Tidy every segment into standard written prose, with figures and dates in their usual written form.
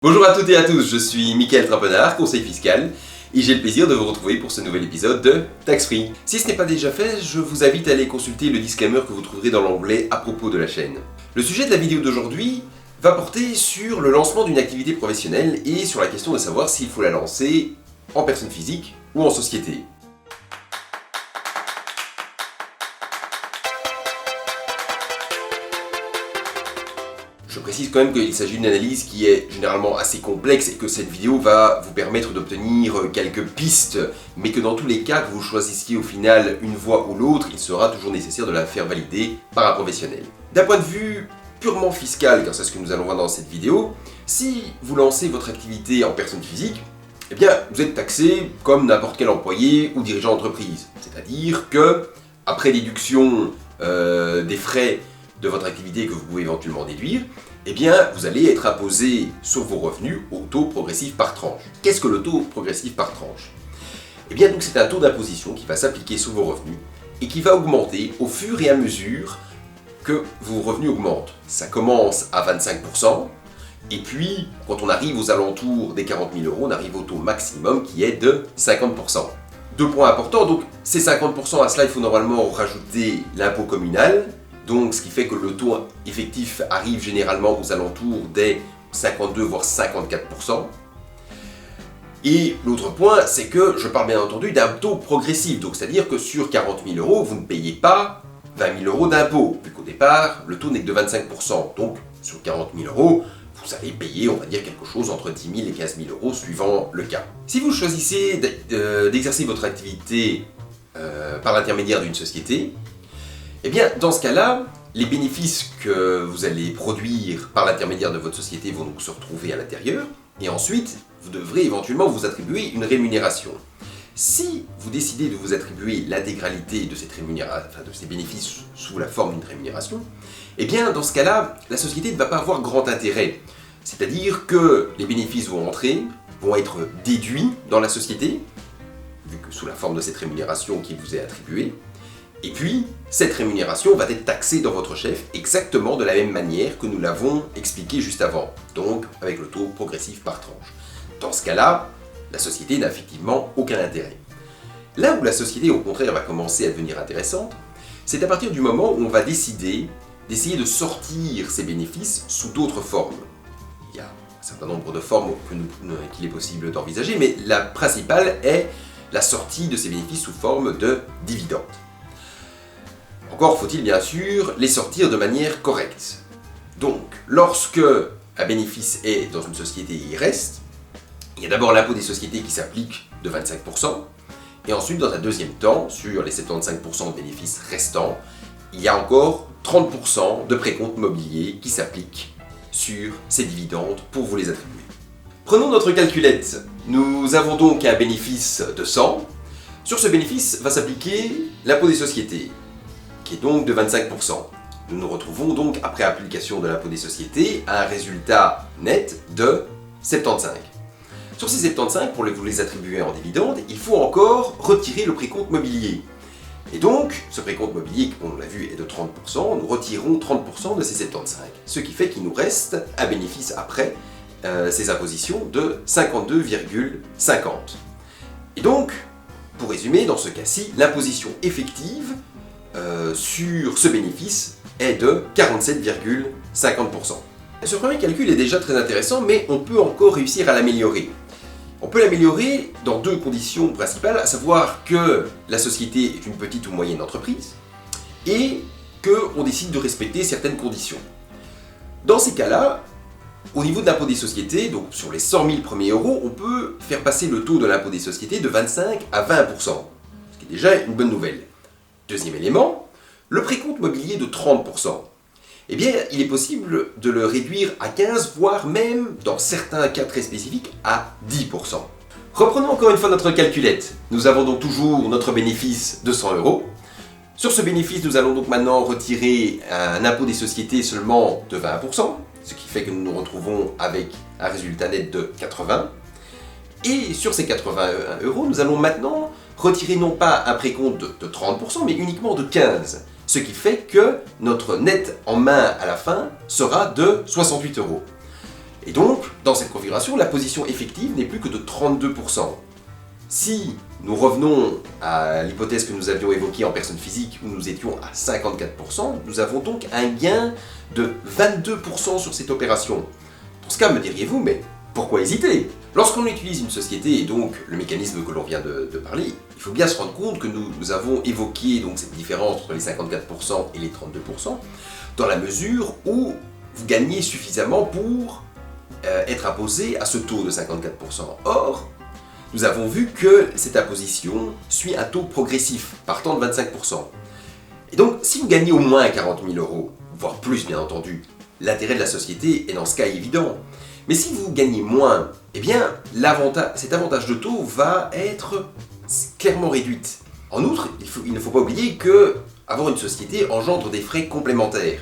Bonjour à toutes et à tous, je suis Mickaël Trapenard, conseiller fiscal, et j'ai le plaisir de vous retrouver pour ce nouvel épisode de Tax Free. Si ce n'est pas déjà fait, je vous invite à aller consulter le disclaimer que vous trouverez dans l'onglet à propos de la chaîne. Le sujet de la vidéo d'aujourd'hui va porter sur le lancement d'une activité professionnelle et sur la question de savoir s'il faut la lancer en personne physique ou en société. Je précise quand même qu'il s'agit d'une analyse qui est généralement assez complexe et que cette vidéo va vous permettre d'obtenir quelques pistes, mais que dans tous les cas, que vous choisissiez au final une voie ou l'autre, il sera toujours nécessaire de la faire valider par un professionnel. D'un point de vue purement fiscal, car c'est ce que nous allons voir dans cette vidéo, si vous lancez votre activité en personne physique, eh bien vous êtes taxé comme n'importe quel employé ou dirigeant d'entreprise. C'est-à-dire que, après déduction des frais de votre activité que vous pouvez éventuellement déduire, eh bien, vous allez être imposé sur vos revenus au taux progressif par tranche. Qu'est-ce que le taux progressif par tranche? Eh bien, donc c'est un taux d'imposition qui va s'appliquer sur vos revenus et qui va augmenter au fur et à mesure que vos revenus augmentent. Ça commence à 25%, et puis, quand on arrive aux alentours des 40 000 €, on arrive au taux maximum qui est de 50%. Deux points importants, donc ces 50%, à cela il faut normalement rajouter l'impôt communal. Donc, ce qui fait que le taux effectif arrive généralement aux alentours des 52 voire 54%. Et l'autre point, c'est que je parle bien entendu d'un taux progressif. Donc, c'est-à-dire que sur 40 000 €, vous ne payez pas 20 000 € d'impôt, vu qu'au départ, le taux n'est que de 25%. Donc, sur 40 000 €, vous allez payer, on va dire, quelque chose entre 10 000 et 15 000 € suivant le cas. Si vous choisissez d'exercer votre activité par l'intermédiaire d'une société, eh bien, dans ce cas-là, les bénéfices que vous allez produire par l'intermédiaire de votre société vont donc se retrouver à l'intérieur, et ensuite, vous devrez éventuellement vous attribuer une rémunération. Si vous décidez de vous attribuer l'intégralité de cette rémunération, de ces bénéfices sous la forme d'une rémunération, eh bien, dans ce cas-là, la société ne va pas avoir grand intérêt. C'est-à-dire que les bénéfices vont entrer, vont être déduits dans la société, vu que sous la forme de cette rémunération qui vous est attribuée. Et puis, cette rémunération va être taxée dans votre chef exactement de la même manière que nous l'avons expliqué juste avant, donc avec le taux progressif par tranche. Dans ce cas-là, la société n'a effectivement aucun intérêt. Là où la société, au contraire, va commencer à devenir intéressante, c'est à partir du moment où on va décider d'essayer de sortir ces bénéfices sous d'autres formes. Il y a un certain nombre de formes qu'il est possible d'envisager, mais la principale est la sortie de ces bénéfices sous forme de dividendes. Encore faut-il bien sûr les sortir de manière correcte. Donc, lorsque un bénéfice est dans une société et il reste, il y a d'abord l'impôt des sociétés qui s'applique de 25%, et ensuite, dans un deuxième temps, sur les 75% de bénéfices restants, il y a encore 30% de précompte mobilier qui s'applique sur ces dividendes pour vous les attribuer. Prenons notre calculette. Nous avons donc un bénéfice de 100. Sur ce bénéfice va s'appliquer l'impôt des sociétés, qui est donc de 25%. Nous nous retrouvons donc, après application de l'impôt des sociétés, à un résultat net de 75. Sur ces 75, pour vous les attribuer en dividendes, il faut encore retirer le précompte mobilier. Et donc, ce précompte mobilier, qui, on l'a vu, est de 30%, nous retirons 30% de ces 75. Ce qui fait qu'il nous reste un bénéfice après ces impositions de 52,50. Et donc, pour résumer, dans ce cas-ci, l'imposition effective sur ce bénéfice est de 47,50%. Ce premier calcul est déjà très intéressant, mais on peut encore réussir à l'améliorer. On peut l'améliorer dans deux conditions principales, à savoir que la société est une petite ou moyenne entreprise et qu'on décide de respecter certaines conditions. Dans ces cas-là, au niveau de l'impôt des sociétés, donc sur les 100 000 premiers euros, on peut faire passer le taux de l'impôt des sociétés de 25 à 20%, ce qui est déjà une bonne nouvelle. Deuxième élément, le précompte mobilier de 30%. Eh bien, il est possible de le réduire à 15, voire même, dans certains cas très spécifiques, à 10%. Reprenons encore une fois notre calculette. Nous avons donc toujours notre bénéfice de 100 €. Sur ce bénéfice, nous allons donc maintenant retirer un impôt des sociétés seulement de 20%, ce qui fait que nous nous retrouvons avec un résultat net de 80. Et sur ces 81 €, nous allons maintenant retirer non pas un précompte de 30%, mais uniquement de 15%. Ce qui fait que notre net en main à la fin sera de 68 €. Et donc, dans cette configuration, la position effective n'est plus que de 32%. Si nous revenons à l'hypothèse que nous avions évoquée en personne physique où nous étions à 54%, nous avons donc un gain de 22% sur cette opération. Dans ce cas, me diriez-vous, mais pourquoi hésiter? Lorsqu'on utilise une société et donc le mécanisme que l'on vient de parler, il faut bien se rendre compte que nous avons évoqué donc cette différence entre les 54% et les 32% dans la mesure où vous gagnez suffisamment pour être imposé à ce taux de 54%. Or, nous avons vu que cette imposition suit un taux progressif, partant de 25%. Et donc, si vous gagnez au moins 40 000 €, voire plus bien entendu, l'intérêt de la société est dans ce cas évident. Mais si vous gagnez moins, eh bien, cet avantage de taux va être clairement réduit. En outre, il ne faut pas oublier que avoir une société engendre des frais complémentaires.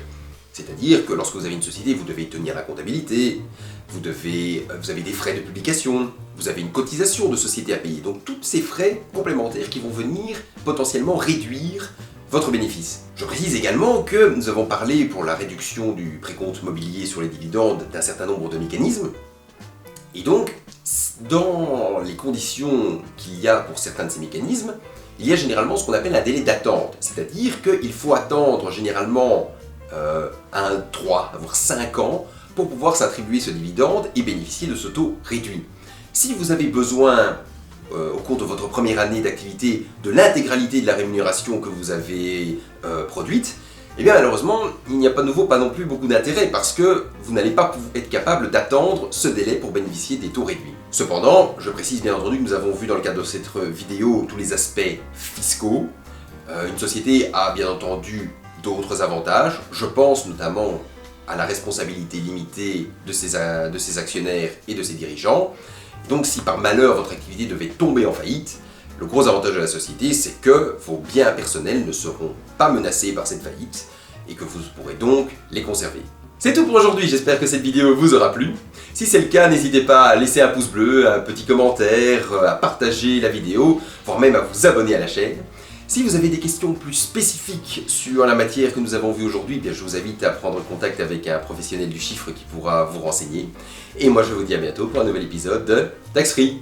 C'est-à-dire que lorsque vous avez une société, vous devez tenir la comptabilité, vous avez des frais de publication, vous avez une cotisation de société à payer. Donc tous ces frais complémentaires qui vont venir potentiellement réduire votre bénéfice. Je précise également que nous avons parlé pour la réduction du précompte mobilier sur les dividendes d'un certain nombre de mécanismes. Et donc, dans les conditions qu'il y a pour certains de ces mécanismes, il y a généralement ce qu'on appelle un délai d'attente. C'est-à-dire qu'il faut attendre généralement 3, voire 5 ans pour pouvoir s'attribuer ce dividende et bénéficier de ce taux réduit. Si vous avez besoin, au cours de votre première année d'activité, de l'intégralité de la rémunération que vous avez produite, eh bien malheureusement, il n'y a pas de nouveau, pas non plus beaucoup d'intérêt parce que vous n'allez pas être capable d'attendre ce délai pour bénéficier des taux réduits. Cependant, je précise bien entendu que nous avons vu dans le cadre de cette vidéo tous les aspects fiscaux. Une société a bien entendu d'autres avantages, je pense notamment à la responsabilité limitée de ses actionnaires et de ses dirigeants. Donc si par malheur votre activité devait tomber en faillite, le gros avantage de la société c'est que vos biens personnels ne seront pas menacés par cette faillite et que vous pourrez donc les conserver. C'est tout pour aujourd'hui, j'espère que cette vidéo vous aura plu. Si c'est le cas, n'hésitez pas à laisser un pouce bleu, un petit commentaire, à partager la vidéo, voire même à vous abonner à la chaîne. Si vous avez des questions plus spécifiques sur la matière que nous avons vue aujourd'hui, bien je vous invite à prendre contact avec un professionnel du chiffre qui pourra vous renseigner. Et moi je vous dis à bientôt pour un nouvel épisode de Tax Free.